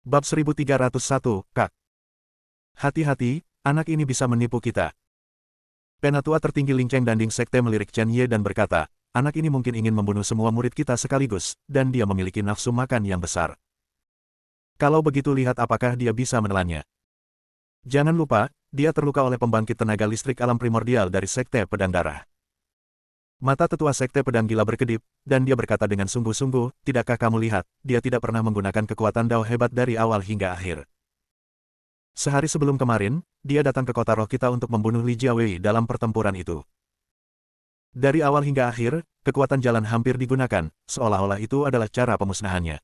Bab 1301, Kak. Hati-hati, anak ini bisa menipu kita. Penatua tertinggi Ling Cheng Danding Sekte melirik Chen Ye dan berkata, anak ini mungkin ingin membunuh semua murid kita sekaligus, dan dia memiliki nafsu makan yang besar. Kalau begitu lihat apakah dia bisa menelannya. Jangan lupa, dia terluka oleh pembangkit tenaga listrik alam primordial dari Sekte Pedang Darah. Mata tetua Sekte Pedang Gila berkedip, dan dia berkata dengan sungguh-sungguh, tidakkah kamu lihat, dia tidak pernah menggunakan kekuatan Dao hebat dari awal hingga akhir. Sehari sebelum kemarin, dia datang ke kota roh kita untuk membunuh Li Jiawei dalam pertempuran itu. Dari awal hingga akhir, kekuatan jalan hampir digunakan, seolah-olah itu adalah cara pemusnahannya.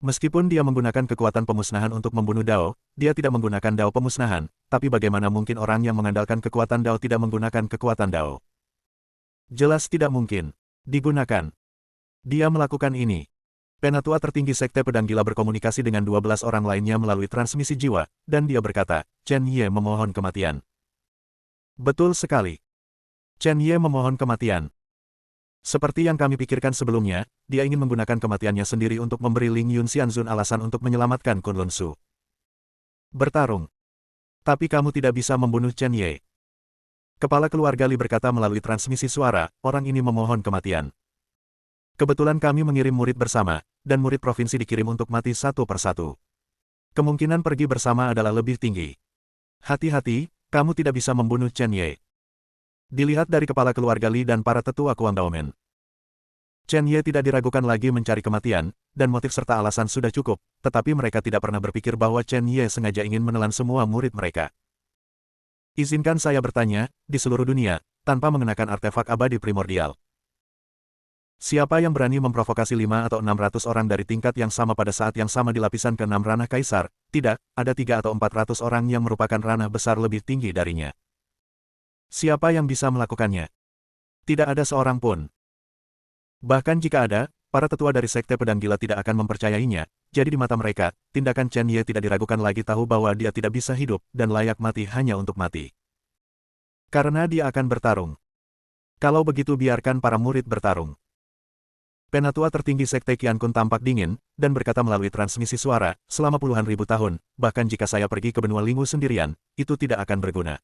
Meskipun dia menggunakan kekuatan pemusnahan untuk membunuh Dao, dia tidak menggunakan Dao pemusnahan, tapi bagaimana mungkin orang yang mengandalkan kekuatan Dao tidak menggunakan kekuatan Dao? Jelas tidak mungkin. Digunakan. Dia melakukan ini. Penatua tertinggi Sekte Pedang Gila berkomunikasi dengan 12 orang lainnya melalui transmisi jiwa, dan dia berkata, Chen Ye memohon kematian. Betul sekali. Chen Ye memohon kematian. Seperti yang kami pikirkan sebelumnya, dia ingin menggunakan kematiannya sendiri untuk memberi Ling Yun Xianzun alasan untuk menyelamatkan Kunlun Su. Bertarung. Tapi kamu tidak bisa membunuh Chen Ye. Kepala keluarga Li berkata melalui transmisi suara, orang ini memohon kematian. Kebetulan kami mengirim murid bersama, dan murid provinsi dikirim untuk mati satu persatu. Kemungkinan pergi bersama adalah lebih tinggi. Hati-hati, kamu tidak bisa membunuh Chen Ye. Dilihat dari kepala keluarga Li dan para tetua Kuang Daomen. Chen Ye tidak diragukan lagi mencari kematian, dan motif serta alasan sudah cukup, tetapi mereka tidak pernah berpikir bahwa Chen Ye sengaja ingin menelan semua murid mereka. Izinkan saya bertanya, di seluruh dunia, tanpa mengenakan artefak abadi primordial. Siapa yang berani memprovokasi 5 atau 600 orang dari tingkat yang sama pada saat yang sama di lapisan ke-6 ranah kaisar? Tidak, ada 3 atau 400 orang yang merupakan ranah besar lebih tinggi darinya. Siapa yang bisa melakukannya? Tidak ada seorang pun. Bahkan jika ada, para tetua dari Sekte Pedang Gila tidak akan mempercayainya, jadi di mata mereka, tindakan Chen Ye tidak diragukan lagi tahu bahwa dia tidak bisa hidup dan layak mati hanya untuk mati. Karena dia akan bertarung. Kalau begitu biarkan para murid bertarung. Penatua tertinggi Sekte Qiankun tampak dingin, dan berkata melalui transmisi suara, selama puluhan ribu tahun, bahkan jika saya pergi ke benua Linggu sendirian, itu tidak akan berguna.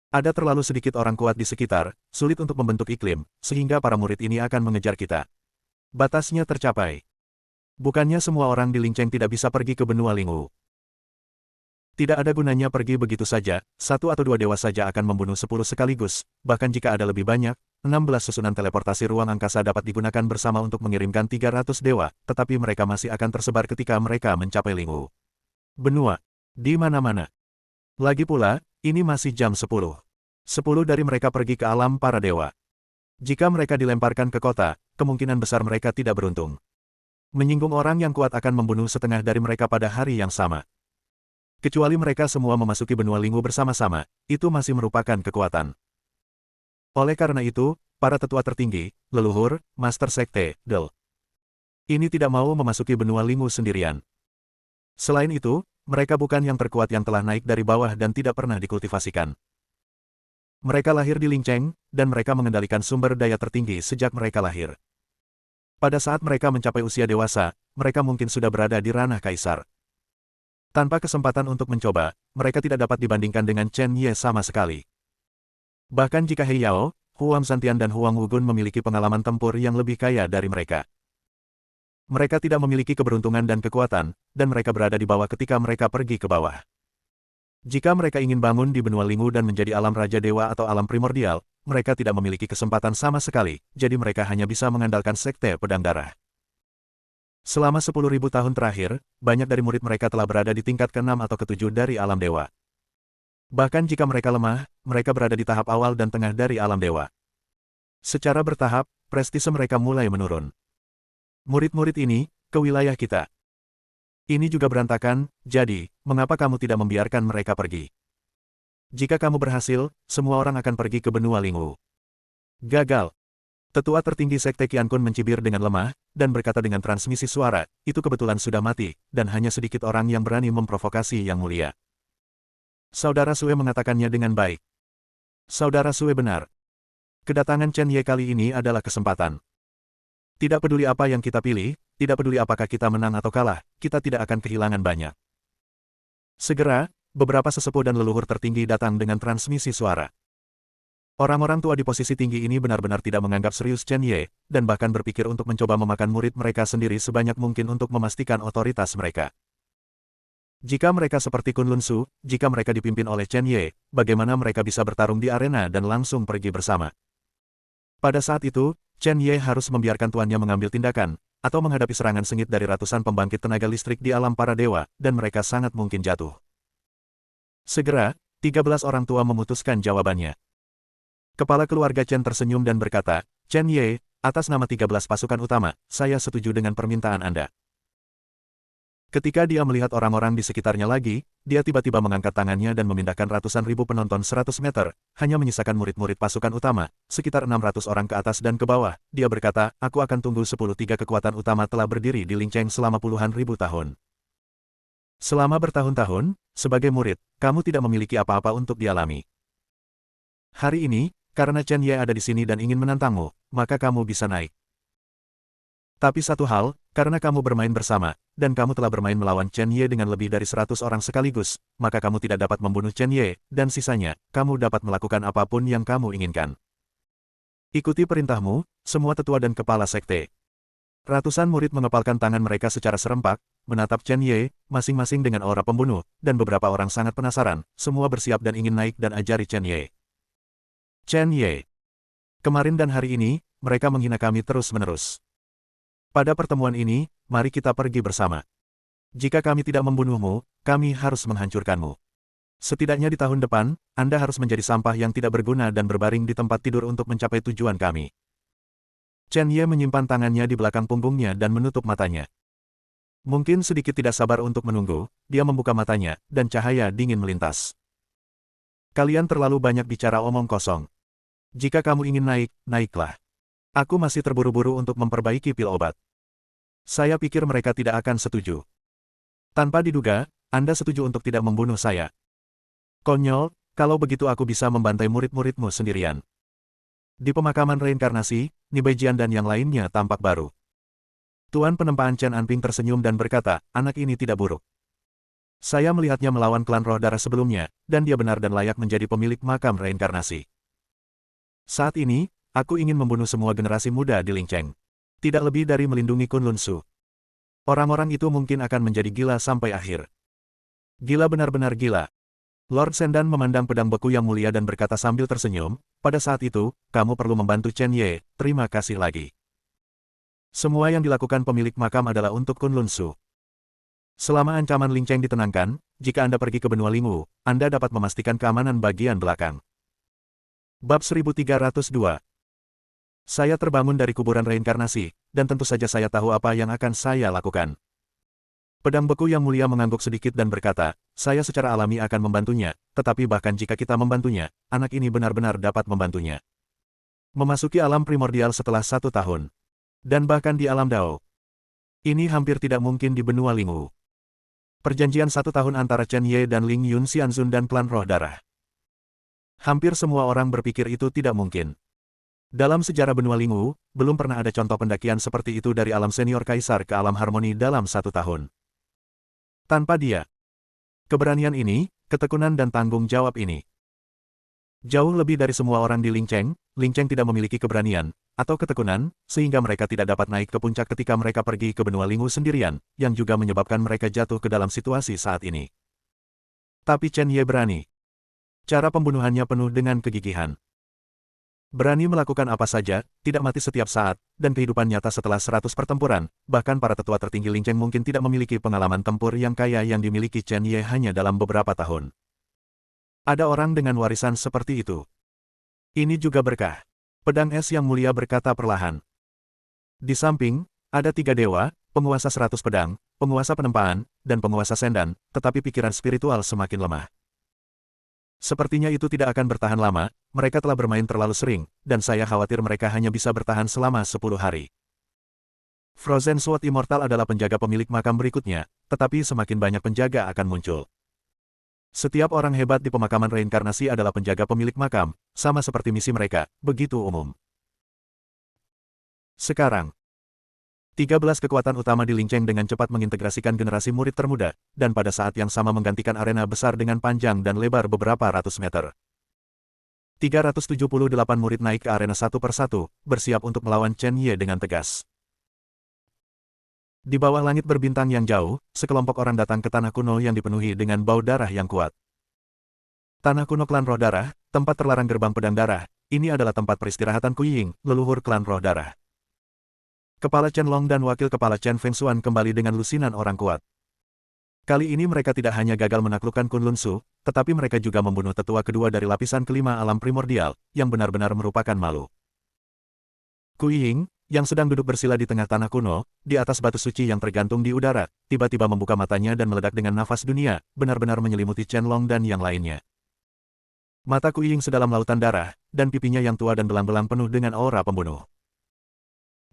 Ada terlalu sedikit orang kuat di sekitar, sulit untuk membentuk iklim, sehingga para murid ini akan mengejar kita. Batasnya tercapai. Bukannya semua orang di Ling Cheng tidak bisa pergi ke benua Linggu. Tidak ada gunanya pergi begitu saja, 1 atau 2 dewa saja akan membunuh 10 sekaligus, bahkan jika ada lebih banyak, 16 susunan teleportasi ruang angkasa dapat digunakan bersama untuk mengirimkan 300 dewa, tetapi mereka masih akan tersebar ketika mereka mencapai Linggu. Benua. Di mana-mana. Lagi pula, ini masih jam 10. 10 dari mereka pergi ke alam para dewa. Jika mereka dilemparkan ke kota, kemungkinan besar mereka tidak beruntung. Menyinggung orang yang kuat akan membunuh setengah dari mereka pada hari yang sama. Kecuali mereka semua memasuki benua Linggu bersama-sama, itu masih merupakan kekuatan. Oleh karena itu, para tetua tertinggi, leluhur, Master Sekte, Del. Ini tidak mau memasuki benua Linggu sendirian. Selain itu, mereka bukan yang terkuat yang telah naik dari bawah dan tidak pernah dikultivasikan. Mereka lahir di Ling Cheng, dan mereka mengendalikan sumber daya tertinggi sejak mereka lahir. Pada saat mereka mencapai usia dewasa, mereka mungkin sudah berada di ranah kaisar. Tanpa kesempatan untuk mencoba, mereka tidak dapat dibandingkan dengan Chen Ye sama sekali. Bahkan jika He Yao, Huang Santian dan Huang Wugun memiliki pengalaman tempur yang lebih kaya dari mereka. Mereka tidak memiliki keberuntungan dan kekuatan, dan mereka berada di bawah ketika mereka pergi ke bawah. Jika mereka ingin bangun di benua Linggu dan menjadi alam Raja Dewa atau alam primordial, mereka tidak memiliki kesempatan sama sekali, jadi mereka hanya bisa mengandalkan Sekte Pedang Darah. Selama 10.000 tahun terakhir, banyak dari murid mereka telah berada di tingkat ke-6 atau ke-7 dari alam dewa. Bahkan jika mereka lemah, mereka berada di tahap awal dan tengah dari alam dewa. Secara bertahap, prestise mereka mulai menurun. Murid-murid ini, ke wilayah kita. Ini juga berantakan, jadi, mengapa kamu tidak membiarkan mereka pergi? Jika kamu berhasil, semua orang akan pergi ke benua Linggu. Gagal. Tetua tertinggi Sekte Qiankun mencibir dengan lemah, dan berkata dengan transmisi suara, itu kebetulan sudah mati, dan hanya sedikit orang yang berani memprovokasi yang mulia. Saudara Sue mengatakannya dengan baik. Saudara Sue benar. Kedatangan Chen Ye kali ini adalah kesempatan. Tidak peduli apa yang kita pilih, tidak peduli apakah kita menang atau kalah, kita tidak akan kehilangan banyak. Segera, beberapa sesepuh dan leluhur tertinggi datang dengan transmisi suara. Orang-orang tua di posisi tinggi ini benar-benar tidak menganggap serius Chen Ye, dan bahkan berpikir untuk mencoba memakan murid mereka sendiri sebanyak mungkin untuk memastikan otoritas mereka. Jika mereka seperti Kunlun Su, jika mereka dipimpin oleh Chen Ye, bagaimana mereka bisa bertarung di arena dan langsung pergi bersama? Pada saat itu, Chen Ye harus membiarkan tuannya mengambil tindakan, atau menghadapi serangan sengit dari ratusan pembangkit tenaga listrik di alam para dewa, dan mereka sangat mungkin jatuh. Segera, 13 orang tua memutuskan jawabannya. Kepala keluarga Chen tersenyum dan berkata, Chen Ye, atas nama 13 pasukan utama, saya setuju dengan permintaan Anda. Ketika dia melihat orang-orang di sekitarnya lagi, dia tiba-tiba mengangkat tangannya dan memindahkan ratusan ribu penonton 100 meter, hanya menyisakan murid-murid pasukan utama, sekitar 600 orang ke atas dan ke bawah. Dia berkata, aku akan tunggu 10-3 kekuatan utama telah berdiri di Lingcheng selama puluhan ribu tahun. Selama bertahun-tahun, sebagai murid, kamu tidak memiliki apa-apa untuk dialami. Hari ini, karena Chen Ye ada di sini dan ingin menantangmu, maka kamu bisa naik. Tapi satu hal, karena kamu bermain bersama, dan kamu telah bermain melawan Chen Ye dengan lebih dari 100 orang sekaligus, maka kamu tidak dapat membunuh Chen Ye, dan sisanya, kamu dapat melakukan apapun yang kamu inginkan. Ikuti perintahmu, semua tetua dan kepala sekte. Ratusan murid mengepalkan tangan mereka secara serempak, menatap Chen Ye, masing-masing dengan aura pembunuh, dan beberapa orang sangat penasaran, semua bersiap dan ingin naik dan ajari Chen Ye. Chen Ye. Kemarin dan hari ini, mereka menghina kami terus-menerus. Pada pertemuan ini, mari kita pergi bersama. Jika kami tidak membunuhmu, kami harus menghancurkanmu. Setidaknya di tahun depan, Anda harus menjadi sampah yang tidak berguna dan berbaring di tempat tidur untuk mencapai tujuan kami. Chen Ye menyimpan tangannya di belakang punggungnya dan menutup matanya. Mungkin sedikit tidak sabar untuk menunggu, dia membuka matanya, dan cahaya dingin melintas. Kalian terlalu banyak bicara omong kosong. Jika kamu ingin naik, naiklah. Aku masih terburu-buru untuk memperbaiki pil obat. Saya pikir mereka tidak akan setuju. Tanpa diduga, Anda setuju untuk tidak membunuh saya. Konyol, kalau begitu aku bisa membantai murid-muridmu sendirian. Di pemakaman reinkarnasi, Nibaijian dan yang lainnya tampak baru. Tuan penempaan Chen Anping tersenyum dan berkata, anak ini tidak buruk. Saya melihatnya melawan klan roh darah sebelumnya, dan dia benar dan layak menjadi pemilik makam reinkarnasi. Saat ini, aku ingin membunuh semua generasi muda di Lingcheng. Tidak lebih dari melindungi Kunlun Su. Orang-orang itu mungkin akan menjadi gila sampai akhir. Gila benar-benar gila. Lord Sendan memandang pedang beku yang mulia dan berkata sambil tersenyum, pada saat itu, kamu perlu membantu Chen Ye, terima kasih lagi. Semua yang dilakukan pemilik makam adalah untuk Kunlun Su. Selama ancaman Lingcheng ditenangkan, jika Anda pergi ke benua Lingwu, Anda dapat memastikan keamanan bagian belakang. Bab 1302. Saya terbangun dari kuburan reinkarnasi, dan tentu saja saya tahu apa yang akan saya lakukan. Pedang beku yang mulia mengangguk sedikit dan berkata, saya secara alami akan membantunya, tetapi bahkan jika kita membantunya, anak ini benar-benar dapat membantunya. Memasuki alam primordial setelah 1 tahun. Dan bahkan di alam Dao. Ini hampir tidak mungkin di benua Lingwu. Perjanjian 1 tahun antara Chen Ye dan Ling Yun Xianzun dan klan roh darah. Hampir semua orang berpikir itu tidak mungkin. Dalam sejarah benua Lingwu, belum pernah ada contoh pendakian seperti itu dari alam senior kaisar ke alam harmoni dalam 1 tahun. Tanpa dia. Keberanian ini, ketekunan dan tanggung jawab ini. Jauh lebih dari semua orang di Lingcheng tidak memiliki keberanian, atau ketekunan, sehingga mereka tidak dapat naik ke puncak ketika mereka pergi ke benua Lingwu sendirian, yang juga menyebabkan mereka jatuh ke dalam situasi saat ini. Tapi Chen Ye berani. Cara pembunuhannya penuh dengan kegigihan. Berani melakukan apa saja, tidak mati setiap saat, dan kehidupan nyata setelah 100 pertempuran, bahkan para tetua tertinggi Lingcheng mungkin tidak memiliki pengalaman tempur yang kaya yang dimiliki Chen Ye hanya dalam beberapa tahun. Ada orang dengan warisan seperti itu. Ini juga berkah. Pedang es yang mulia berkata perlahan. Di samping, ada 3 dewa, penguasa 100 pedang, penguasa penempaan, dan penguasa sendan, tetapi pikiran spiritual semakin lemah. Sepertinya itu tidak akan bertahan lama, mereka telah bermain terlalu sering, dan saya khawatir mereka hanya bisa bertahan selama 10 hari. Frozen Sword Immortal adalah penjaga pemilik makam berikutnya, tetapi semakin banyak penjaga akan muncul. Setiap orang hebat di pemakaman reinkarnasi adalah penjaga pemilik makam, sama seperti misi mereka, begitu umum. Sekarang, 13 kekuatan utama di Ling Cheng dengan cepat mengintegrasikan generasi murid termuda, dan pada saat yang sama menggantikan arena besar dengan panjang dan lebar beberapa ratus meter. 378 murid naik ke arena satu persatu, bersiap untuk melawan Chen Ye dengan tegas. Di bawah langit berbintang yang jauh, sekelompok orang datang ke tanah kuno yang dipenuhi dengan bau darah yang kuat. Tanah kuno klan roh darah, tempat terlarang gerbang pedang darah, ini adalah tempat peristirahatan Kuying, leluhur klan roh darah. Kepala Chen Long dan wakil kepala Chen Fengxuan kembali dengan lusinan orang kuat. Kali ini mereka tidak hanya gagal menaklukkan Kunlun Su, tetapi mereka juga membunuh tetua kedua dari lapisan kelima alam primordial, yang benar-benar merupakan malu. Kuying, yang sedang duduk bersila di tengah tanah kuno, di atas batu suci yang tergantung di udara, tiba-tiba membuka matanya dan meledak dengan nafas dunia, benar-benar menyelimuti Chen Long dan yang lainnya. Mata Kuying sedalam lautan darah, dan pipinya yang tua dan belang-belang penuh dengan aura pembunuh.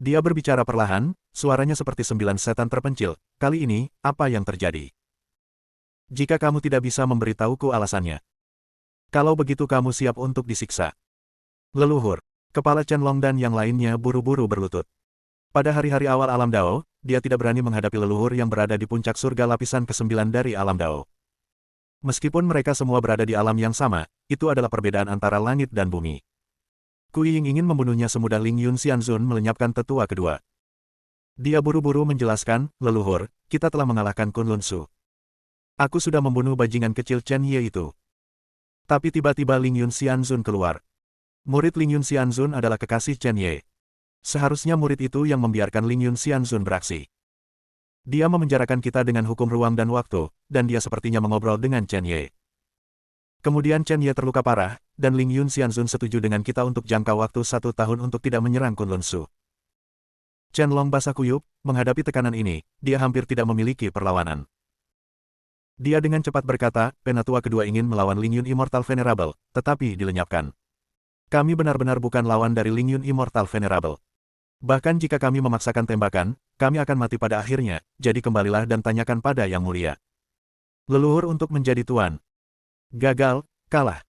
Dia berbicara perlahan, suaranya seperti 9 setan terpencil. Kali ini, apa yang terjadi? Jika kamu tidak bisa memberitahuku alasannya. Kalau begitu kamu siap untuk disiksa. Leluhur, kepala Chen Long dan yang lainnya buru-buru berlutut. Pada hari-hari awal alam Dao, dia tidak berani menghadapi leluhur yang berada di puncak surga lapisan ke-9 dari alam Dao. Meskipun mereka semua berada di alam yang sama, itu adalah perbedaan antara langit dan bumi. Kuying ingin membunuhnya semudah Ling Yun Xianzun melenyapkan tetua kedua. Dia buru-buru menjelaskan, leluhur, kita telah mengalahkan Kunlun Su. Aku sudah membunuh bajingan kecil Chen Ye itu. Tapi tiba-tiba Ling Yun Xianzun keluar. Murid Ling Yun Xianzun adalah kekasih Chen Ye. Seharusnya murid itu yang membiarkan Ling Yun Xianzun beraksi. Dia memenjarakan kita dengan hukum ruang dan waktu, dan dia sepertinya mengobrol dengan Chen Ye. Kemudian Chen Ye terluka parah, dan Ling Yun Xianzun setuju dengan kita untuk jangka waktu 1 tahun untuk tidak menyerang Kunlun Su. Chen Long basah kuyup, menghadapi tekanan ini, dia hampir tidak memiliki perlawanan. Dia dengan cepat berkata, penatua kedua ingin melawan Ling Yun Immortal Venerable, tetapi dilenyapkan. Kami benar-benar bukan lawan dari Ling Yun Immortal Venerable. Bahkan jika kami memaksakan tembakan, kami akan mati pada akhirnya, jadi kembalilah dan tanyakan pada Yang Mulia. Leluhur untuk menjadi tuan. Gagal, kalah.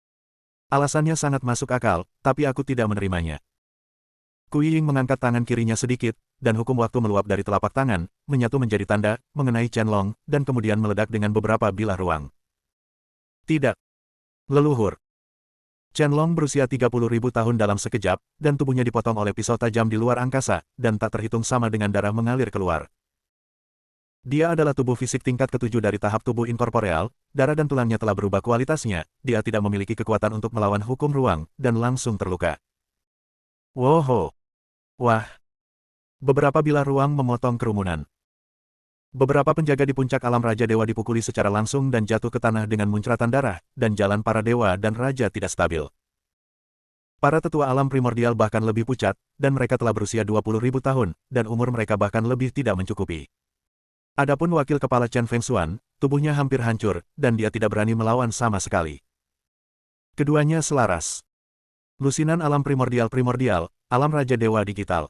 Alasannya sangat masuk akal, tapi aku tidak menerimanya. Kuying mengangkat tangan kirinya sedikit, dan hukum waktu meluap dari telapak tangan, menyatu menjadi tanda, mengenai Chen Long, dan kemudian meledak dengan beberapa bilah ruang. Tidak. Leluhur. Chen Long berusia 30.000 tahun dalam sekejap, dan tubuhnya dipotong oleh pisau tajam di luar angkasa, dan tak terhitung sama dengan darah mengalir keluar. Dia adalah tubuh fisik tingkat ke-7 dari tahap tubuh inkorporeal, darah dan tulangnya telah berubah kualitasnya, dia tidak memiliki kekuatan untuk melawan hukum ruang, dan langsung terluka. Woho! Wah! Beberapa bilah ruang memotong kerumunan. Beberapa penjaga di puncak alam Raja Dewa dipukuli secara langsung dan jatuh ke tanah dengan muncratan darah, dan jalan para dewa dan raja tidak stabil. Para tetua alam primordial bahkan lebih pucat, dan mereka telah berusia 20.000 tahun, dan umur mereka bahkan lebih tidak mencukupi. Adapun wakil kepala Chen Fengxuan, tubuhnya hampir hancur, dan dia tidak berani melawan sama sekali. Keduanya selaras. Lusinan alam primordial, alam Raja Dewa digital.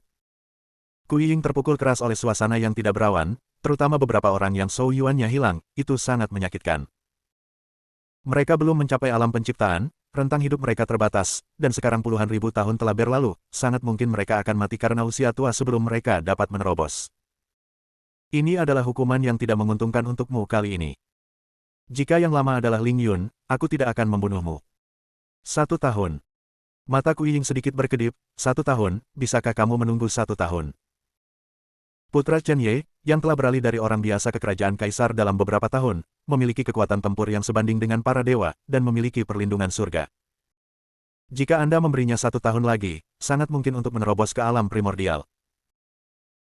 Kuying terpukul keras oleh suasana yang tidak berawan, terutama beberapa orang yang Shou Yuan-nya hilang, itu sangat menyakitkan. Mereka belum mencapai alam penciptaan, rentang hidup mereka terbatas, dan sekarang puluhan ribu tahun telah berlalu, sangat mungkin mereka akan mati karena usia tua sebelum mereka dapat menerobos. Ini adalah hukuman yang tidak menguntungkan untukmu kali ini. Jika yang lama adalah Ling Yun, aku tidak akan membunuhmu. 1 tahun. Mata Kuying sedikit berkedip, 1 tahun, bisakah kamu menunggu 1 tahun? Putra Chen Ye, yang telah beralih dari orang biasa ke kerajaan kaisar dalam beberapa tahun, memiliki kekuatan tempur yang sebanding dengan para dewa, dan memiliki perlindungan surga. Jika Anda memberinya 1 tahun lagi, sangat mungkin untuk menerobos ke alam primordial.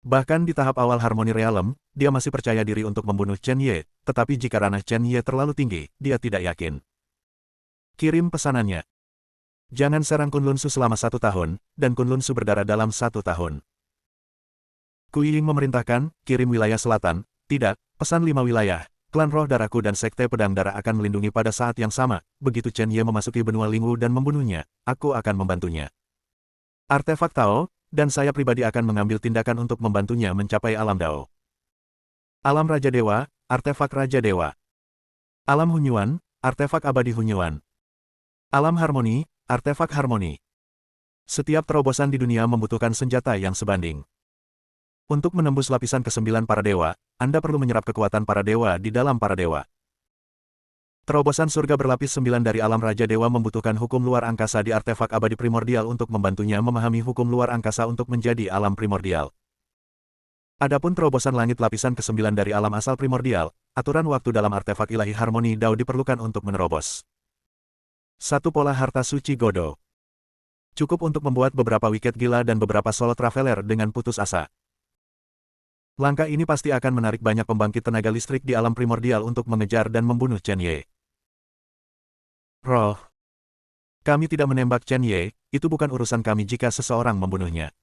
Bahkan di tahap awal Harmony Realm, dia masih percaya diri untuk membunuh Chen Ye, tetapi jika ranah Chen Ye terlalu tinggi, dia tidak yakin. Kirim pesanannya. Jangan serang Kunlun Su selama 1 tahun, dan Kunlun Su berdarah dalam 1 tahun. Kuying memerintahkan, kirim wilayah selatan, tidak, pesan 5 wilayah, klan roh darahku dan sekte pedang darah akan melindungi pada saat yang sama, begitu Chen Ye memasuki benua Lingwu dan membunuhnya, aku akan membantunya. Artefak Tao, dan saya pribadi akan mengambil tindakan untuk membantunya mencapai alam Dao. Alam Raja Dewa, artefak Raja Dewa. Alam Hunyuan, artefak abadi Hunyuan. Alam Harmoni, artefak Harmoni. Setiap terobosan di dunia membutuhkan senjata yang sebanding. Untuk menembus lapisan ke-9 para dewa, Anda perlu menyerap kekuatan para dewa di dalam para dewa. Terobosan surga berlapis 9 dari alam Raja Dewa membutuhkan hukum luar angkasa di artefak abadi primordial untuk membantunya memahami hukum luar angkasa untuk menjadi alam primordial. Adapun terobosan langit lapisan ke-9 dari alam asal primordial, aturan waktu dalam artefak ilahi harmoni Dao diperlukan untuk menerobos. Satu pola harta suci Godo. Cukup untuk membuat beberapa wiket gila dan beberapa solo traveler dengan putus asa. Langkah ini pasti akan menarik banyak pembangkit tenaga listrik di alam primordial untuk mengejar dan membunuh Chen Ye. Roh. Kami tidak menembak Chen Ye, itu bukan urusan kami jika seseorang membunuhnya.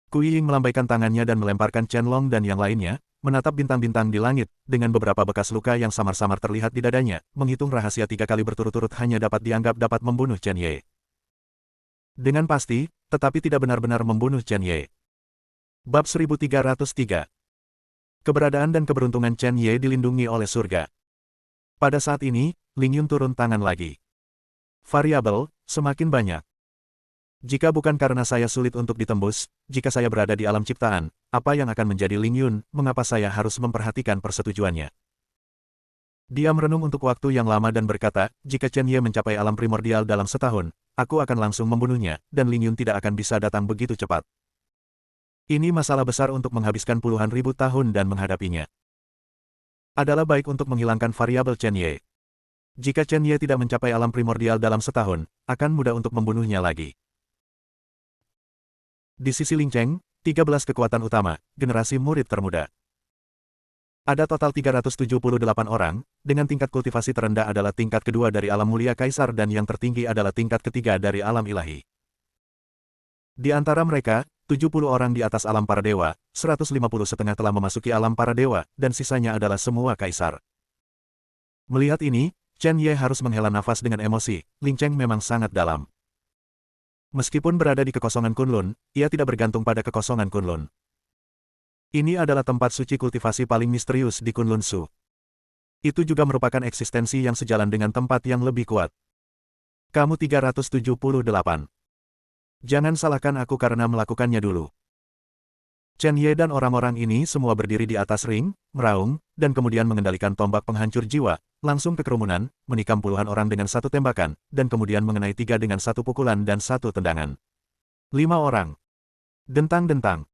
Kui Ying melambaikan tangannya dan melemparkan Chen Long dan yang lainnya, menatap bintang-bintang di langit, dengan beberapa bekas luka yang samar-samar terlihat di dadanya, menghitung rahasia 3 kali berturut-turut hanya dapat dianggap dapat membunuh Chen Ye. Dengan pasti, tetapi tidak benar-benar membunuh Chen Ye. Bab 1303. Keberadaan dan keberuntungan Chen Ye dilindungi oleh surga. Pada saat ini, Ling Yun turun tangan lagi. Variabel, semakin banyak. Jika bukan karena saya sulit untuk ditembus, jika saya berada di alam ciptaan, apa yang akan menjadi Ling Yun, mengapa saya harus memperhatikan persetujuannya? Dia merenung untuk waktu yang lama dan berkata, jika Chen Ye mencapai alam primordial dalam setahun, aku akan langsung membunuhnya, dan Ling Yun tidak akan bisa datang begitu cepat. Ini masalah besar untuk menghabiskan puluhan ribu tahun dan menghadapinya. Adalah baik untuk menghilangkan variabel Chen Ye. Jika Chen Ye tidak mencapai alam primordial dalam setahun, akan mudah untuk membunuhnya lagi. Di sisi Ling Cheng, 13 kekuatan utama, generasi murid termuda. Ada total 378 orang, dengan tingkat kultivasi terendah adalah tingkat kedua dari alam mulia kaisar dan yang tertinggi adalah tingkat ketiga dari alam ilahi. Di antara mereka, 70 orang di atas alam para dewa, 150 setengah telah memasuki alam para dewa, dan sisanya adalah semua kaisar. Melihat ini, Chen Ye harus menghela nafas dengan emosi, Ling Cheng memang sangat dalam. Meskipun berada di kekosongan Kunlun, ia tidak bergantung pada kekosongan Kunlun. Ini adalah tempat suci kultivasi paling misterius di Kunlun Su. Itu juga merupakan eksistensi yang sejalan dengan tempat yang lebih kuat. Kamu 378. Jangan salahkan aku karena melakukannya dulu. Chen Ye dan orang-orang ini semua berdiri di atas ring, meraung, dan kemudian mengendalikan tombak penghancur jiwa, langsung ke kerumunan, menikam puluhan orang dengan satu tembakan, dan kemudian mengenai 3 dengan satu pukulan dan satu tendangan. 5 orang. Dentang-dentang.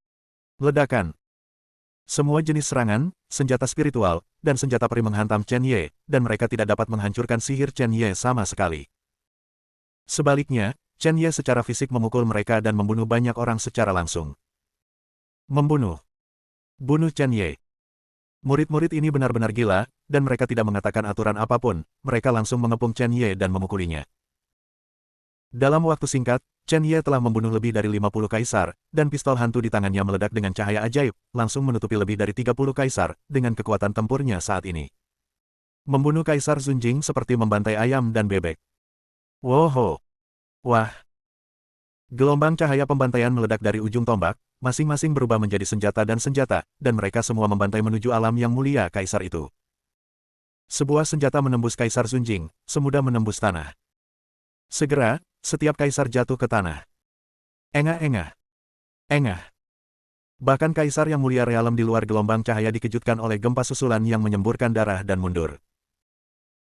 Ledakan. Semua jenis serangan, senjata spiritual, dan senjata peri menghantam Chen Ye, dan mereka tidak dapat menghancurkan sihir Chen Ye sama sekali. Sebaliknya, Chen Ye secara fisik memukul mereka dan membunuh banyak orang secara langsung. Membunuh. Bunuh Chen Ye. Murid-murid ini benar-benar gila, dan mereka tidak mengatakan aturan apapun, mereka langsung mengepung Chen Ye dan memukulinya. Dalam waktu singkat, Chen Ye telah membunuh lebih dari 50 kaisar, dan pistol hantu di tangannya meledak dengan cahaya ajaib, langsung menutupi lebih dari 30 kaisar, dengan kekuatan tempurnya saat ini. Membunuh Kaisar Zunjing seperti membantai ayam dan bebek. Woho! Wah! Gelombang cahaya pembantaian meledak dari ujung tombak, masing-masing berubah menjadi senjata, dan mereka semua membantai menuju alam yang mulia kaisar itu. Sebuah senjata menembus Kaisar Zunjing, semudah menembus tanah. Segera, setiap kaisar jatuh ke tanah. Engah-engah. Engah. Bahkan kaisar yang mulia realem di luar gelombang cahaya dikejutkan oleh gempa susulan yang menyemburkan darah dan mundur.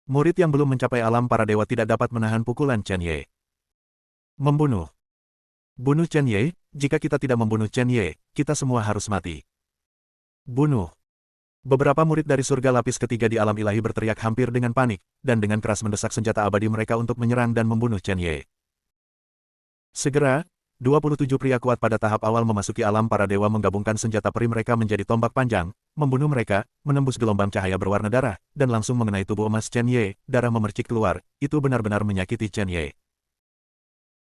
Murid yang belum mencapai alam para dewa tidak dapat menahan pukulan Chen Ye. Membunuh. Bunuh Chen Ye, jika kita tidak membunuh Chen Ye, kita semua harus mati. Bunuh. Beberapa murid dari surga lapis ketiga di alam ilahi berteriak hampir dengan panik, dan dengan keras mendesak senjata abadi mereka untuk menyerang dan membunuh Chen Ye. Segera, 27 pria kuat pada tahap awal memasuki alam para dewa menggabungkan senjata peri mereka menjadi tombak panjang, membunuh mereka, menembus gelombang cahaya berwarna darah, dan langsung mengenai tubuh emas Chen Ye, darah memercik keluar, itu benar-benar menyakiti Chen Ye.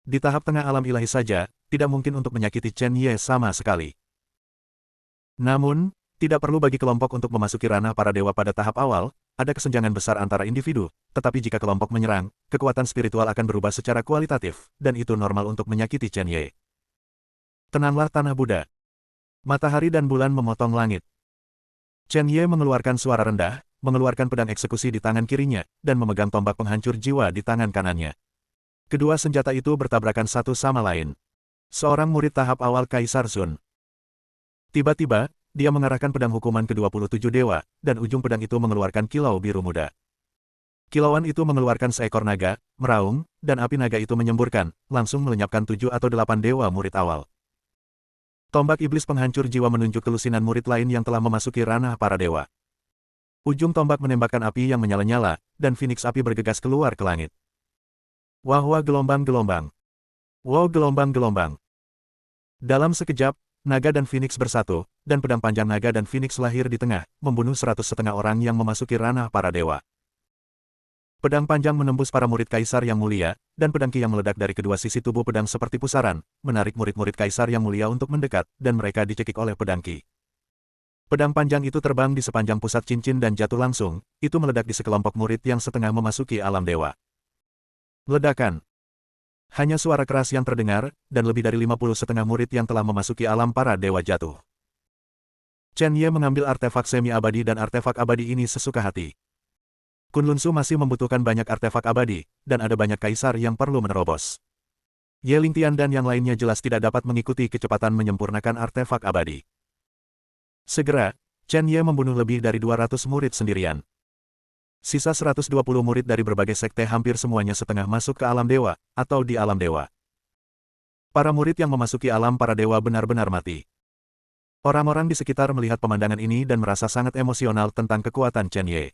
Di tahap tengah alam ilahi saja, tidak mungkin untuk menyakiti Chen Ye sama sekali. Namun, tidak perlu bagi kelompok untuk memasuki ranah para dewa pada tahap awal, ada kesenjangan besar antara individu, tetapi jika kelompok menyerang, kekuatan spiritual akan berubah secara kualitatif, dan itu normal untuk menyakiti Chen Ye. Tenanglah tanah Buddha. Matahari dan bulan memotong langit. Chen Ye mengeluarkan suara rendah, mengeluarkan pedang eksekusi di tangan kirinya, dan memegang tombak penghancur jiwa di tangan kanannya. Kedua senjata itu bertabrakan satu sama lain. Seorang murid tahap awal Kaisar Sun. Tiba-tiba, dia mengarahkan pedang hukuman ke-27 dewa, dan ujung pedang itu mengeluarkan kilau biru muda. Kilauan itu mengeluarkan seekor naga, meraung, dan api naga itu menyemburkan, langsung melenyapkan 7 atau 8 dewa murid awal. Tombak iblis penghancur jiwa menunjuk kelusinan murid lain yang telah memasuki ranah para dewa. Ujung tombak menembakkan api yang menyala-nyala, dan Phoenix api bergegas keluar ke langit. Wah-wah gelombang-gelombang. Wow gelombang-gelombang. Dalam sekejap, naga dan Phoenix bersatu, dan pedang panjang naga dan Phoenix lahir di tengah, membunuh 100,5 orang yang memasuki ranah para dewa. Pedang panjang menembus para murid kaisar yang mulia, dan pedang ki yang meledak dari kedua sisi tubuh pedang seperti pusaran, menarik murid-murid kaisar yang mulia untuk mendekat, dan mereka dicekik oleh pedang ki. Pedang panjang itu terbang di sepanjang pusat cincin dan jatuh langsung, itu meledak di sekelompok murid yang setengah memasuki alam dewa. Ledakan. Hanya suara keras yang terdengar, dan lebih dari 50 setengah murid yang telah memasuki alam para dewa jatuh. Chen Ye mengambil artefak semi-abadi dan artefak abadi ini sesuka hati. Kunlunsu masih membutuhkan banyak artefak abadi, dan ada banyak kaisar yang perlu menerobos. Ye Lingtian dan yang lainnya jelas tidak dapat mengikuti kecepatan menyempurnakan artefak abadi. Segera, Chen Ye membunuh lebih dari 200 murid sendirian. Sisa 120 murid dari berbagai sekte hampir semuanya setengah masuk ke alam dewa, atau di alam dewa. Para murid yang memasuki alam para dewa benar-benar mati. Orang-orang di sekitar melihat pemandangan ini dan merasa sangat emosional tentang kekuatan Chen Ye.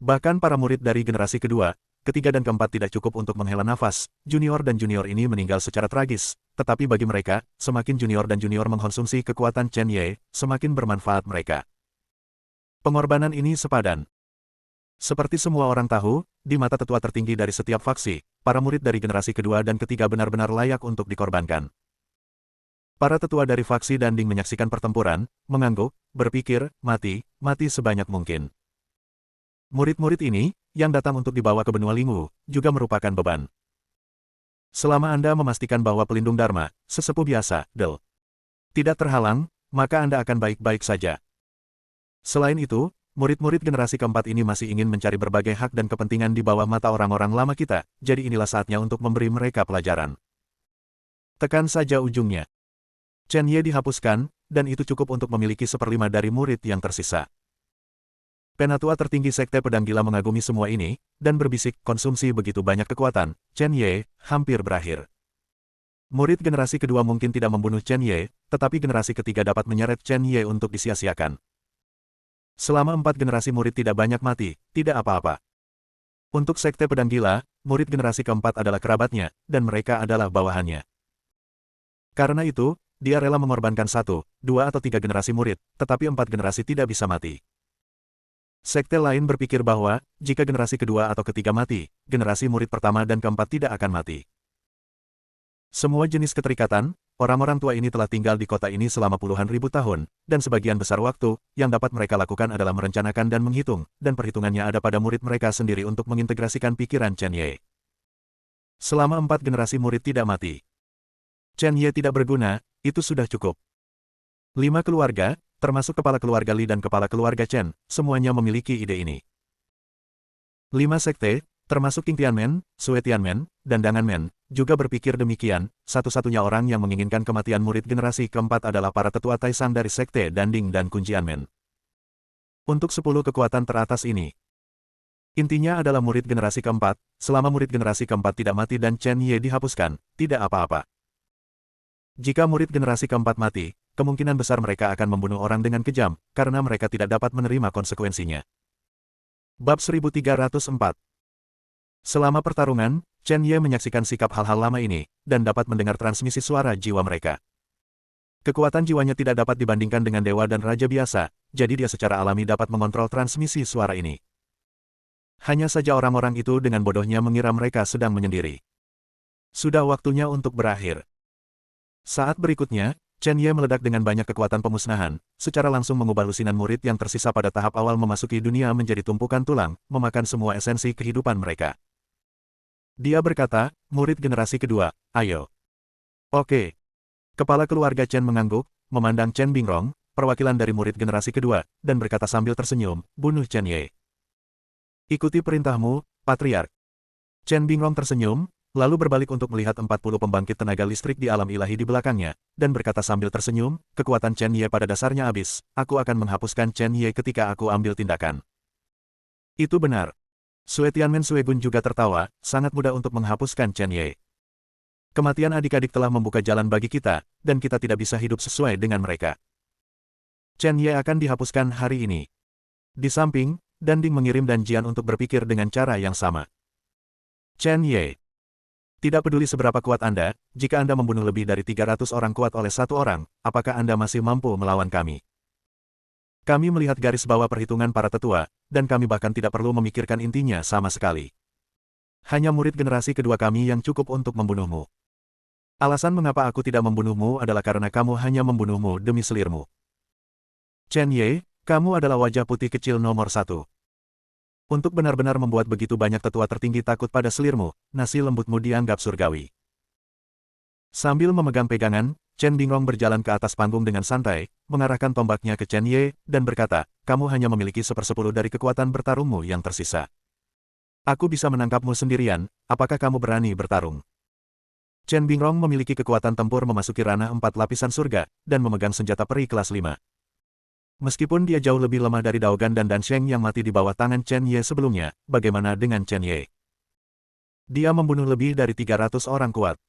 Bahkan para murid dari generasi kedua, ketiga dan keempat tidak cukup untuk menghela nafas, junior dan junior ini meninggal secara tragis, tetapi bagi mereka, semakin junior dan junior mengkonsumsi kekuatan Chen Ye, semakin bermanfaat mereka. Pengorbanan ini sepadan. Seperti semua orang tahu, di mata tetua tertinggi dari setiap faksi, para murid dari generasi kedua dan ketiga benar-benar layak untuk dikorbankan. Para tetua dari faksi Danding menyaksikan pertempuran, mengangguk, berpikir, mati sebanyak mungkin. Murid-murid ini, yang datang untuk dibawa ke benua Lingwu, juga merupakan beban. Selama Anda memastikan bahwa pelindung Dharma, sesepuh biasa, tidak terhalang, maka Anda akan baik-baik saja. Selain itu, murid-murid generasi keempat ini masih ingin mencari berbagai hak dan kepentingan di bawah mata orang-orang lama kita, jadi inilah saatnya untuk memberi mereka pelajaran. Tekan saja ujungnya. Chen Ye dihapuskan, dan itu cukup untuk memiliki 1/5 dari murid yang tersisa. Penatua tertinggi Sekte Pedang Gila mengagumi semua ini, dan berbisik, konsumsi begitu banyak kekuatan, Chen Ye, hampir berakhir. Murid generasi kedua mungkin tidak membunuh Chen Ye, tetapi generasi ketiga dapat menyeret Chen Ye untuk disia-siakan. Selama 4 generasi murid tidak banyak mati, tidak apa-apa. Untuk Sekte Pedang Gila, murid generasi keempat adalah kerabatnya, dan mereka adalah bawahannya. Karena itu, dia rela mengorbankan 1, 2 atau 3 generasi murid, tetapi 4 generasi tidak bisa mati. Sekte lain berpikir bahwa, jika generasi kedua atau ketiga mati, generasi murid pertama dan keempat tidak akan mati. Semua jenis keterikatan, orang-orang tua ini telah tinggal di kota ini selama puluhan ribu tahun, dan sebagian besar waktu, yang dapat mereka lakukan adalah merencanakan dan menghitung, dan perhitungannya ada pada murid mereka sendiri untuk mengintegrasikan pikiran Chen Ye. Selama 4 generasi murid tidak mati. Chen Ye tidak berguna, itu sudah cukup. 5 keluarga, termasuk kepala keluarga Li dan kepala keluarga Chen, semuanya memiliki ide ini. 5 sekte, termasuk King Tianmen, Sui Tianmen, dan Danganmen, juga berpikir demikian. Satu-satunya orang yang menginginkan kematian murid generasi keempat adalah para tetua Taishan dari Sekte Danding dan Kunjianmen. Untuk 10 kekuatan teratas ini, intinya adalah murid generasi keempat, selama murid generasi keempat tidak mati dan Chen Ye dihapuskan, tidak apa-apa. Jika murid generasi keempat mati, kemungkinan besar mereka akan membunuh orang dengan kejam, karena mereka tidak dapat menerima konsekuensinya. Bab 1304. Selama pertarungan, Chen Ye menyaksikan sikap hal-hal lama ini, dan dapat mendengar transmisi suara jiwa mereka. Kekuatan jiwanya tidak dapat dibandingkan dengan dewa dan raja biasa, jadi dia secara alami dapat mengontrol transmisi suara ini. Hanya saja orang-orang itu dengan bodohnya mengira mereka sedang menyendiri. Sudah waktunya untuk berakhir. Saat berikutnya, Chen Ye meledak dengan banyak kekuatan pemusnahan, secara langsung mengubah lusinan murid yang tersisa pada tahap awal memasuki dunia menjadi tumpukan tulang, memakan semua esensi kehidupan mereka. Dia berkata, murid generasi kedua, ayo. Oke. Kepala keluarga Chen mengangguk, memandang Chen Bingrong, perwakilan dari murid generasi kedua, dan berkata sambil tersenyum, bunuh Chen Ye. Ikuti perintahmu, Patriark. Chen Bingrong tersenyum, lalu berbalik untuk melihat 40 pembangkit tenaga listrik di alam ilahi di belakangnya, dan berkata sambil tersenyum, kekuatan Chen Ye pada dasarnya habis, aku akan menghapuskan Chen Ye ketika aku ambil tindakan. Itu benar. Sue Tianmen Suegun juga tertawa, sangat mudah untuk menghapuskan Chen Ye. Kematian adik-adik telah membuka jalan bagi kita, dan kita tidak bisa hidup sesuai dengan mereka. Chen Ye akan dihapuskan hari ini. Di samping, Danding mengirim Dan Jian untuk berpikir dengan cara yang sama. Chen Ye. Tidak peduli seberapa kuat Anda, jika Anda membunuh lebih dari 300 orang kuat oleh satu orang, apakah Anda masih mampu melawan kami? Kami melihat garis bawah perhitungan para tetua, dan kami bahkan tidak perlu memikirkan intinya sama sekali. Hanya murid generasi kedua kami yang cukup untuk membunuhmu. Alasan mengapa aku tidak membunuhmu adalah karena kamu hanya membunuhmu demi selirmu. Chen Ye, kamu adalah wajah putih kecil nomor 1. Untuk benar-benar membuat begitu banyak tetua tertinggi takut pada selirmu, nasi lembutmu dianggap surgawi. Sambil memegang pegangan, Chen Bingrong berjalan ke atas panggung dengan santai, mengarahkan tombaknya ke Chen Ye, dan berkata, kamu hanya memiliki 1/10 dari kekuatan bertarungmu yang tersisa. Aku bisa menangkapmu sendirian, apakah kamu berani bertarung? Chen Bingrong memiliki kekuatan tempur memasuki ranah 4 lapisan surga, dan memegang senjata peri kelas 5. Meskipun dia jauh lebih lemah dari Daogan dan Dan Sheng yang mati di bawah tangan Chen Ye sebelumnya, bagaimana dengan Chen Ye? Dia membunuh lebih dari 300 orang kuat.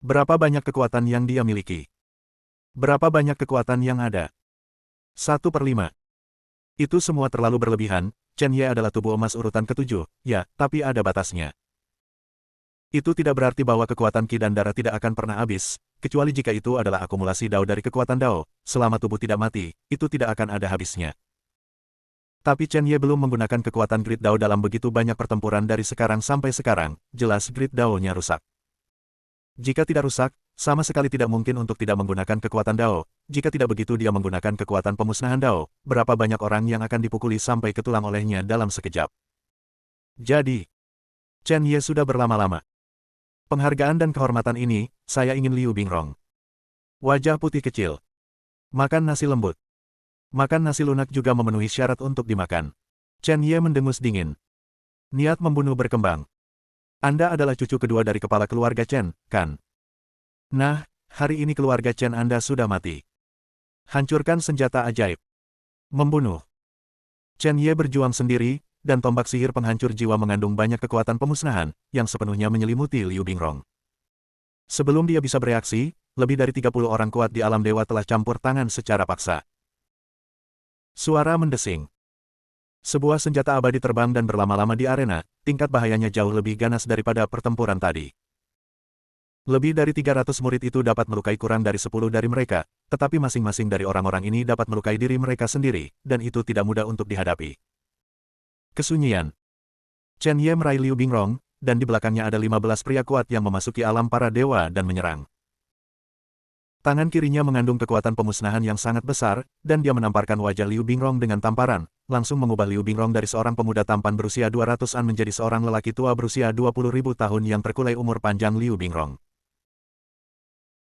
Berapa banyak kekuatan yang dia miliki? Berapa banyak kekuatan yang ada? 1/5. Itu semua terlalu berlebihan. Chen Ye adalah tubuh emas urutan ke-7, ya, tapi ada batasnya. Itu tidak berarti bahwa kekuatan Qi dan darah tidak akan pernah habis, kecuali jika itu adalah akumulasi Dao dari kekuatan Dao. Selama tubuh tidak mati, itu tidak akan ada habisnya. Tapi Chen Ye belum menggunakan kekuatan Grid Dao dalam begitu banyak pertempuran dari sekarang sampai sekarang, jelas Grid Dao-nya rusak. Jika tidak rusak, sama sekali tidak mungkin untuk tidak menggunakan kekuatan Dao. Jika tidak begitu dia menggunakan kekuatan pemusnahan Dao, berapa banyak orang yang akan dipukuli sampai ke tulang olehnya dalam sekejap. Jadi, Chen Ye sudah berlama-lama. Penghargaan dan kehormatan ini, saya ingin Liu Bingrong. Wajah putih kecil. Makan nasi lembut. Makan nasi lunak juga memenuhi syarat untuk dimakan. Chen Ye mendengus dingin. Niat membunuh berkembang. Anda adalah cucu kedua dari kepala keluarga Chen, kan? Nah, hari ini keluarga Chen Anda sudah mati. Hancurkan senjata ajaib. Membunuh. Chen Ye berjuang sendiri, dan tombak sihir penghancur jiwa mengandung banyak kekuatan pemusnahan, yang sepenuhnya menyelimuti Liu Bingrong. Sebelum dia bisa bereaksi, lebih dari 30 orang kuat di alam dewa telah campur tangan secara paksa. Suara mendesing. Sebuah senjata abadi terbang dan berlama-lama di arena, tingkat bahayanya jauh lebih ganas daripada pertempuran tadi. Lebih dari 300 murid itu dapat melukai kurang dari 10 dari mereka, tetapi masing-masing dari orang-orang ini dapat melukai diri mereka sendiri, dan itu tidak mudah untuk dihadapi. Kesunyian. Chen Ye meraih Liu Bingrong, dan di belakangnya ada 15 pria kuat yang memasuki alam para dewa dan menyerang. Tangan kirinya mengandung kekuatan pemusnahan yang sangat besar, dan dia menamparkan wajah Liu Bingrong dengan tamparan, langsung mengubah Liu Bingrong dari seorang pemuda tampan berusia 200-an menjadi seorang lelaki tua berusia 20.000 tahun yang terkulai umur panjang Liu Bingrong.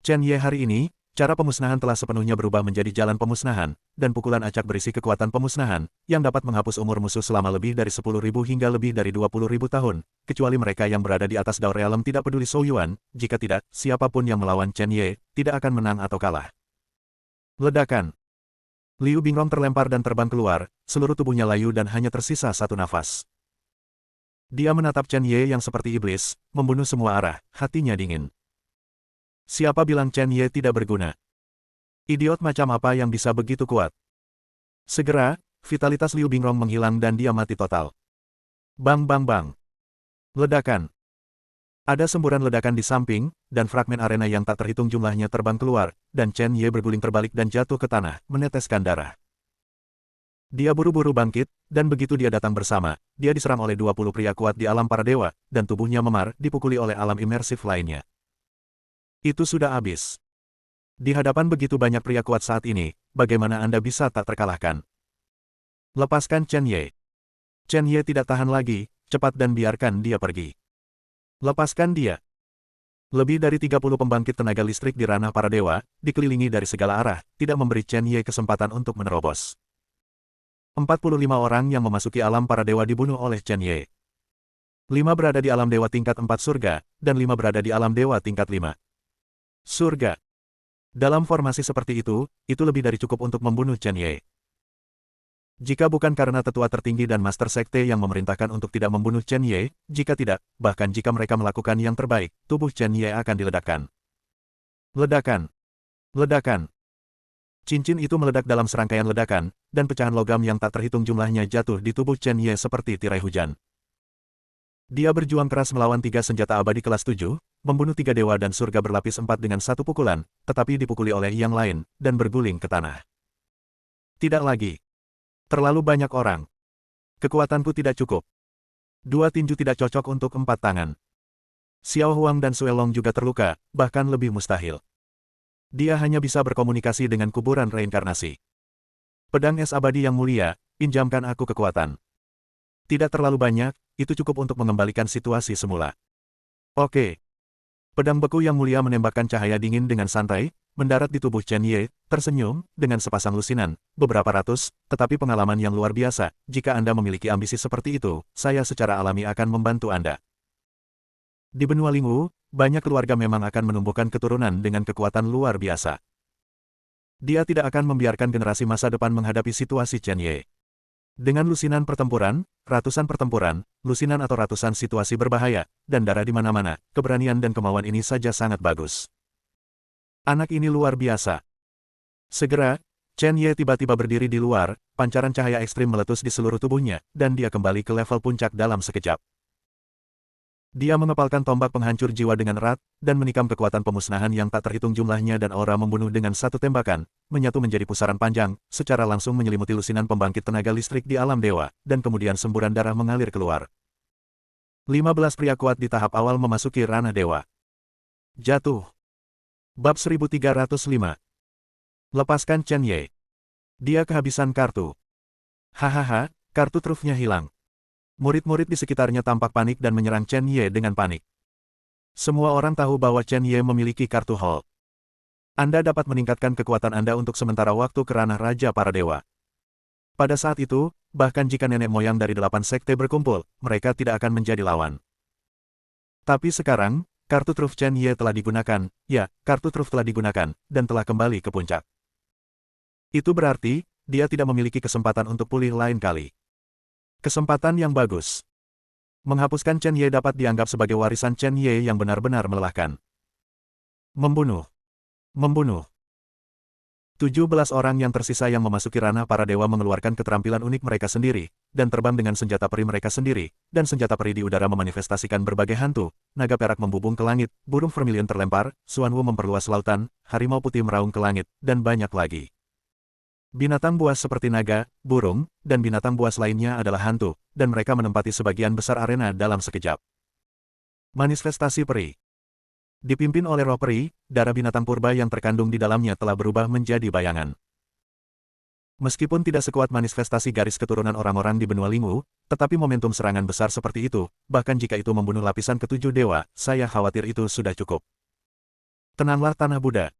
Chen Ye hari ini, cara pemusnahan telah sepenuhnya berubah menjadi jalan pemusnahan, dan pukulan acak berisi kekuatan pemusnahan, yang dapat menghapus umur musuh selama lebih dari 10.000 hingga lebih dari 20.000 tahun, kecuali mereka yang berada di atas Dao Realm tidak peduli Zhou Yuan, jika tidak, siapapun yang melawan Chen Ye, tidak akan menang atau kalah. Ledakan. Liu Bingrong terlempar dan terbang keluar, seluruh tubuhnya layu dan hanya tersisa satu nafas. Dia menatap Chen Ye yang seperti iblis, membunuh semua arah, hatinya dingin. Siapa bilang Chen Ye tidak berguna? Idiot macam apa yang bisa begitu kuat? Segera, vitalitas Liu Bingrong menghilang dan dia mati total. Bang bang bang. Ledakan. Ada semburan ledakan di samping, dan fragmen arena yang tak terhitung jumlahnya terbang keluar, dan Chen Ye berguling terbalik dan jatuh ke tanah, meneteskan darah. Dia buru-buru bangkit, dan begitu dia datang bersama, dia diserang oleh 20 pria kuat di alam para dewa, dan tubuhnya memar, dipukuli oleh alam imersif lainnya. Itu sudah habis. Di hadapan begitu banyak pria kuat saat ini, bagaimana Anda bisa tak terkalahkan? Lepaskan Chen Ye. Chen Ye tidak tahan lagi, cepat dan biarkan dia pergi. Lepaskan dia. Lebih dari 30 pembangkit tenaga listrik di ranah para dewa, dikelilingi dari segala arah, tidak memberi Chen Ye kesempatan untuk menerobos. 45 orang yang memasuki alam para dewa dibunuh oleh Chen Ye. 5 berada di alam dewa tingkat 4 surga, dan 5 berada di alam dewa tingkat 5 surga. Dalam formasi seperti itu lebih dari cukup untuk membunuh Chen Ye. Jika bukan karena tetua tertinggi dan master sekte yang memerintahkan untuk tidak membunuh Chen Ye, jika tidak, bahkan jika mereka melakukan yang terbaik, tubuh Chen Ye akan diledakkan. Ledakan. Ledakan. Cincin itu meledak dalam serangkaian ledakan, dan pecahan logam yang tak terhitung jumlahnya jatuh di tubuh Chen Ye seperti tirai hujan. Dia berjuang keras melawan 3 senjata abadi kelas 7, membunuh 3 dewa dan surga berlapis 4 dengan satu pukulan, tetapi dipukuli oleh yang lain, dan berguling ke tanah. Tidak lagi. Terlalu banyak orang. Kekuatanku tidak cukup. 2 tinju tidak cocok untuk 4 tangan. Xiao Huang dan Sue Long juga terluka, bahkan lebih mustahil. Dia hanya bisa berkomunikasi dengan kuburan reinkarnasi. Pedang es abadi yang mulia, pinjamkan aku kekuatan. Tidak terlalu banyak, itu cukup untuk mengembalikan situasi semula. Oke. Pedang beku yang mulia menembakkan cahaya dingin dengan santai, mendarat di tubuh Chen Ye, tersenyum, dengan sepasang lusinan, beberapa ratus, tetapi pengalaman yang luar biasa. Jika Anda memiliki ambisi seperti itu, saya secara alami akan membantu Anda. Di benua Lingwu, banyak keluarga memang akan menumbuhkan keturunan dengan kekuatan luar biasa. Dia tidak akan membiarkan generasi masa depan menghadapi situasi Chen Ye. Dengan lusinan pertempuran, ratusan pertempuran, lusinan atau ratusan situasi berbahaya, dan darah di mana-mana, keberanian dan kemauan ini saja sangat bagus. Anak ini luar biasa. Segera, Chen Ye tiba-tiba berdiri di luar, pancaran cahaya ekstrim meletus di seluruh tubuhnya, dan dia kembali ke level puncak dalam sekejap. Dia mengepalkan tombak penghancur jiwa dengan erat, dan menikam kekuatan pemusnahan yang tak terhitung jumlahnya dan aura membunuh dengan satu tembakan, menyatu menjadi pusaran panjang, secara langsung menyelimuti lusinan pembangkit tenaga listrik di alam dewa, dan kemudian semburan darah mengalir keluar. 15 pria kuat di tahap awal memasuki ranah dewa. Jatuh. Bab 1305. Lepaskan Chen Ye. Dia kehabisan kartu. Hahaha, kartu trufnya hilang. Murid-murid di sekitarnya tampak panik dan menyerang Chen Ye dengan panik. Semua orang tahu bahwa Chen Ye memiliki kartu Hall. Anda dapat meningkatkan kekuatan Anda untuk sementara waktu ke ranah Raja para Dewa. Pada saat itu, bahkan jika nenek moyang dari 8 sekte berkumpul, mereka tidak akan menjadi lawan. Tapi sekarang, kartu truf Chen Ye telah digunakan, ya, kartu truf telah digunakan, dan telah kembali ke puncak. Itu berarti, dia tidak memiliki kesempatan untuk pulih lain kali. Kesempatan yang bagus. Menghapuskan Chen Ye dapat dianggap sebagai warisan Chen Ye yang benar-benar melelahkan. Membunuh. Membunuh. 17 orang yang tersisa yang memasuki ranah para dewa mengeluarkan keterampilan unik mereka sendiri, dan terbang dengan senjata peri mereka sendiri, dan senjata peri di udara memanifestasikan berbagai hantu, naga perak membubung ke langit, burung vermilion terlempar, Xuanwu memperluas lautan, harimau putih meraung ke langit, dan banyak lagi. Binatang buas seperti naga, burung, dan binatang buas lainnya adalah hantu, dan mereka menempati sebagian besar arena dalam sekejap. Manifestasi peri. Dipimpin oleh roh peri, darah binatang purba yang terkandung di dalamnya telah berubah menjadi bayangan. Meskipun tidak sekuat manifestasi garis keturunan orang-orang di benua Lingwu, tetapi momentum serangan besar seperti itu, bahkan jika itu membunuh lapisan ketujuh dewa, saya khawatir itu sudah cukup. Tenanglah Tanah Buddha.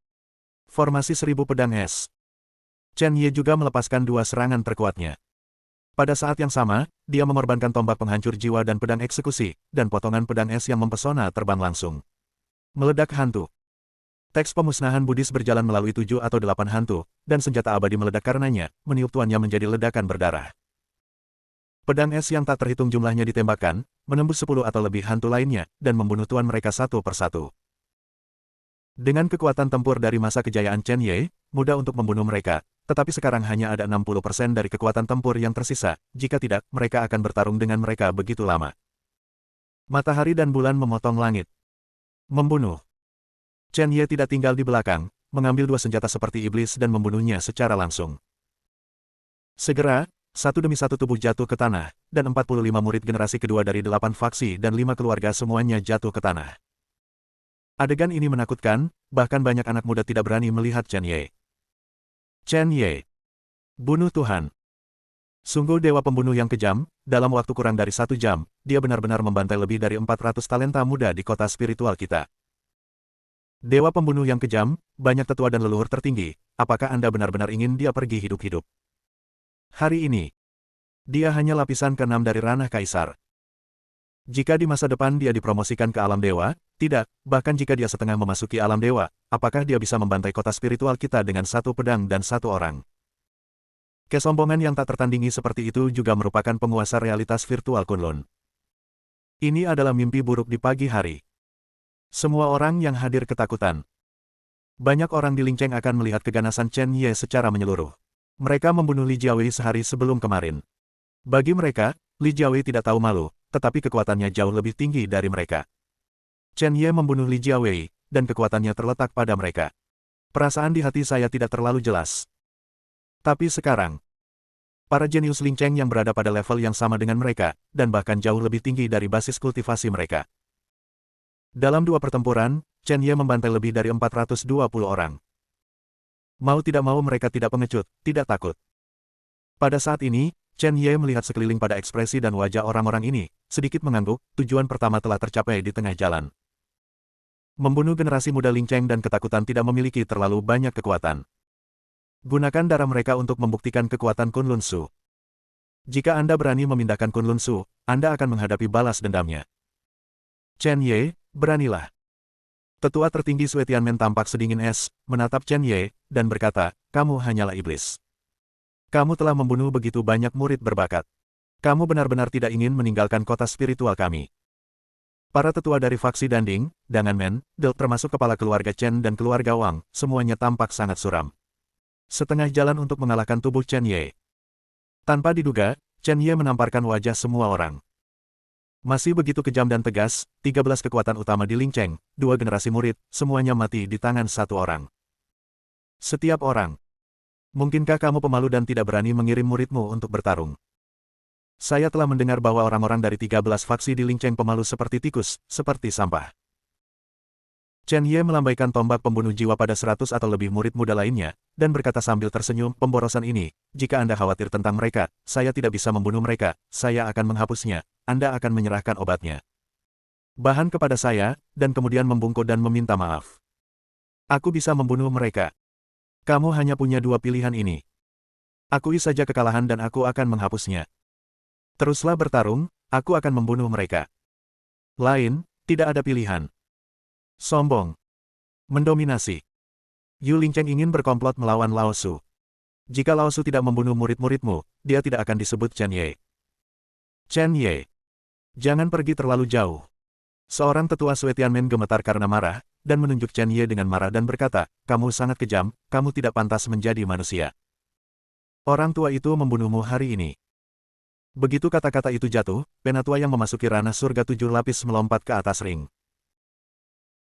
Formasi 1000 pedang es. Chen Ye juga melepaskan 2 serangan terkuatnya. Pada saat yang sama, dia mengorbankan tombak penghancur jiwa dan pedang eksekusi, dan potongan pedang es yang mempesona terbang langsung. Meledak hantu. Teks pemusnahan Buddhis berjalan melalui 7 atau 8 hantu, dan senjata abadi meledak karenanya, meniup tuannya menjadi ledakan berdarah. Pedang es yang tak terhitung jumlahnya ditembakkan, menembus 10 atau lebih hantu lainnya, dan membunuh tuan mereka satu persatu. Dengan kekuatan tempur dari masa kejayaan Chen Ye, mudah untuk membunuh mereka, tetapi sekarang hanya ada 60% dari kekuatan tempur yang tersisa, jika tidak, mereka akan bertarung dengan mereka begitu lama. Matahari dan bulan memotong langit. Membunuh. Chen Ye tidak tinggal di belakang, mengambil 2 senjata seperti iblis dan membunuhnya secara langsung. Segera, satu demi satu tubuh jatuh ke tanah, dan 45 murid generasi kedua dari 8 faksi dan 5 keluarga semuanya jatuh ke tanah. Adegan ini menakutkan, bahkan banyak anak muda tidak berani melihat Chen Ye. Chen Ye. Bunuh Tuhan. Sungguh dewa pembunuh yang kejam, dalam waktu kurang dari 1 jam, dia benar-benar membantai lebih dari 400 talenta muda di kota spiritual kita. Dewa pembunuh yang kejam, banyak tetua dan leluhur tertinggi, apakah Anda benar-benar ingin dia pergi hidup-hidup? Hari ini, dia hanya lapisan ke-6 dari ranah kaisar. Jika di masa depan dia dipromosikan ke alam dewa, tidak, bahkan jika dia setengah memasuki alam dewa, apakah dia bisa membantai kota spiritual kita dengan satu pedang dan satu orang? Kesombongan yang tak tertandingi seperti itu juga merupakan penguasa realitas virtual Kunlun. Ini adalah mimpi buruk di pagi hari. Semua orang yang hadir ketakutan. Banyak orang di Lingcheng akan melihat keganasan Chen Ye secara menyeluruh. Mereka membunuh Li Jiawei sehari sebelum kemarin. Bagi mereka, Li Jiawei tidak tahu malu, tetapi kekuatannya jauh lebih tinggi dari mereka. Chen Ye membunuh Li Jiawei, dan kekuatannya terletak pada mereka. Perasaan di hati saya tidak terlalu jelas. Tapi sekarang, para jenius Lingcheng yang berada pada level yang sama dengan mereka, dan bahkan jauh lebih tinggi dari basis kultivasi mereka. Dalam dua pertempuran, Chen Ye membantai lebih dari 420 orang. Mau tidak mau mereka tidak pengecut, tidak takut. Pada saat ini, Chen Ye melihat sekeliling pada ekspresi dan wajah orang-orang ini, sedikit mengangguk, tujuan pertama telah tercapai di tengah jalan. Membunuh generasi muda Lingcheng dan ketakutan tidak memiliki terlalu banyak kekuatan. Gunakan darah mereka untuk membuktikan kekuatan Kunlun Su. Jika Anda berani memindahkan Kunlun Su, Anda akan menghadapi balas dendamnya. Chen Ye, beranilah. Tetua tertinggi Sui Tianmen tampak sedingin es, menatap Chen Ye, dan berkata, kamu hanyalah iblis. Kamu telah membunuh begitu banyak murid berbakat. Kamu benar-benar tidak ingin meninggalkan kota spiritual kami. Para tetua dari faksi Danding, Danganmen, termasuk kepala keluarga Chen dan keluarga Wang, semuanya tampak sangat suram. Setengah jalan untuk mengalahkan tubuh Chen Ye. Tanpa diduga, Chen Ye menamparkan wajah semua orang. Masih begitu kejam dan tegas, 13 kekuatan utama di Lingcheng, 2 generasi murid, semuanya mati di tangan satu orang. Setiap orang. Mungkinkah kamu pemalu dan tidak berani mengirim muridmu untuk bertarung? Saya telah mendengar bahwa orang-orang dari 13 faksi di Lingcheng pemalu seperti tikus, seperti sampah. Chen Ye melambaikan tombak pembunuh jiwa pada 100 atau lebih murid muda lainnya, dan berkata sambil tersenyum, pemborosan ini, jika Anda khawatir tentang mereka, saya tidak bisa membunuh mereka, saya akan menghapusnya, Anda akan menyerahkan obatnya. Bahan kepada saya, dan kemudian membungkuk dan meminta maaf. Aku bisa membunuh mereka. Kamu hanya punya dua pilihan ini. Akui saja kekalahan dan aku akan menghapusnya. Teruslah bertarung, aku akan membunuh mereka. Lain, tidak ada pilihan. Sombong. Mendominasi. Yu Lingcheng ingin berkomplot melawan Lao Su. Jika Lao Su tidak membunuh murid-muridmu, dia tidak akan disebut Chen Ye. Chen Ye. Jangan pergi terlalu jauh. Seorang tetua Sui Tianmen gemetar karena marah, dan menunjuk Chen Ye dengan marah dan berkata, kamu sangat kejam, kamu tidak pantas menjadi manusia. Orang tua itu membunuhmu hari ini. Begitu kata-kata itu jatuh, penatua yang memasuki ranah surga 7 lapis melompat ke atas ring.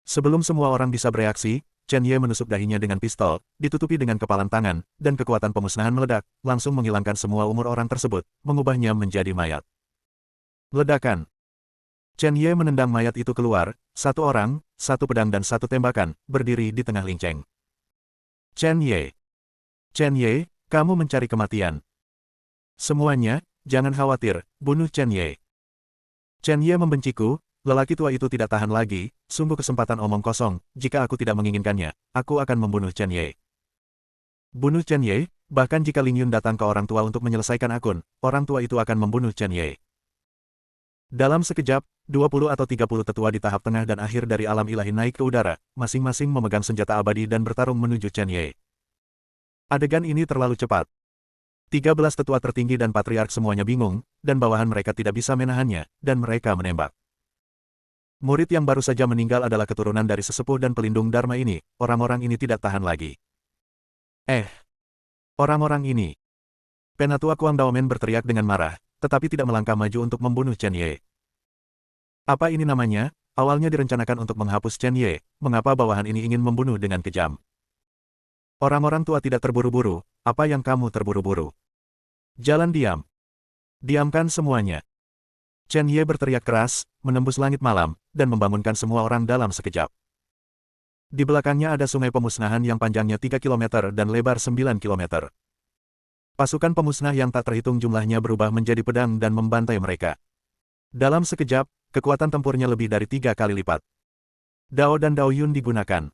Sebelum semua orang bisa bereaksi, Chen Ye menusuk dahinya dengan pistol, ditutupi dengan kepalan tangan, dan kekuatan pemusnahan meledak, langsung menghilangkan semua umur orang tersebut, mengubahnya menjadi mayat. Ledakan. Chen Ye menendang mayat itu keluar, satu orang, satu pedang dan satu tembakan, berdiri di tengah Lingcheng. Chen Ye. Chen Ye, kamu mencari kematian. Semuanya, jangan khawatir, bunuh Chen Ye. Chen Ye membenciku, lelaki tua itu tidak tahan lagi, sungguh kesempatan omong kosong, jika aku tidak menginginkannya, aku akan membunuh Chen Ye. Bunuh Chen Ye, bahkan jika Ling Yun datang ke orang tua untuk menyelesaikan akun, orang tua itu akan membunuh Chen Ye. Dalam sekejap, 20 atau 30 tetua di tahap tengah dan akhir dari alam ilahi naik ke udara, masing-masing memegang senjata abadi dan bertarung menuju Chen Ye. Adegan ini terlalu cepat. 13 tetua tertinggi dan patriark semuanya bingung, dan bawahan mereka tidak bisa menahannya, dan mereka menembak. Murid yang baru saja meninggal adalah keturunan dari sesepuh dan pelindung Dharma ini, orang-orang ini tidak tahan lagi. Orang-orang ini. Penatua Kuang Daomen berteriak dengan marah, tetapi tidak melangkah maju untuk membunuh Chen Ye. Apa ini namanya? Awalnya direncanakan untuk menghapus Chen Ye, mengapa bawahan ini ingin membunuh dengan kejam? Orang-orang tua tidak terburu-buru, apa yang kamu terburu-buru? Jalan diam. Diamkan semuanya. Chen Ye berteriak keras, menembus langit malam, dan membangunkan semua orang dalam sekejap. Di belakangnya ada sungai pemusnahan yang panjangnya 3 km dan lebar 9 km. Pasukan pemusnah yang tak terhitung jumlahnya berubah menjadi pedang dan membantai mereka. Dalam sekejap, kekuatan tempurnya lebih dari 3 kali lipat. Dao dan Dao Yun digunakan.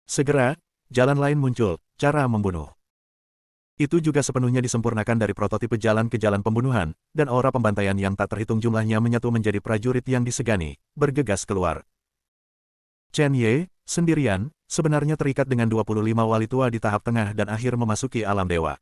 Segera, jalan lain muncul, cara membunuh. Itu juga sepenuhnya disempurnakan dari prototipe jalan ke jalan pembunuhan, dan aura pembantaian yang tak terhitung jumlahnya menyatu menjadi prajurit yang disegani, bergegas keluar. Chen Ye, sendirian, sebenarnya terikat dengan 25 wali tua di tahap tengah dan akhir memasuki alam dewa.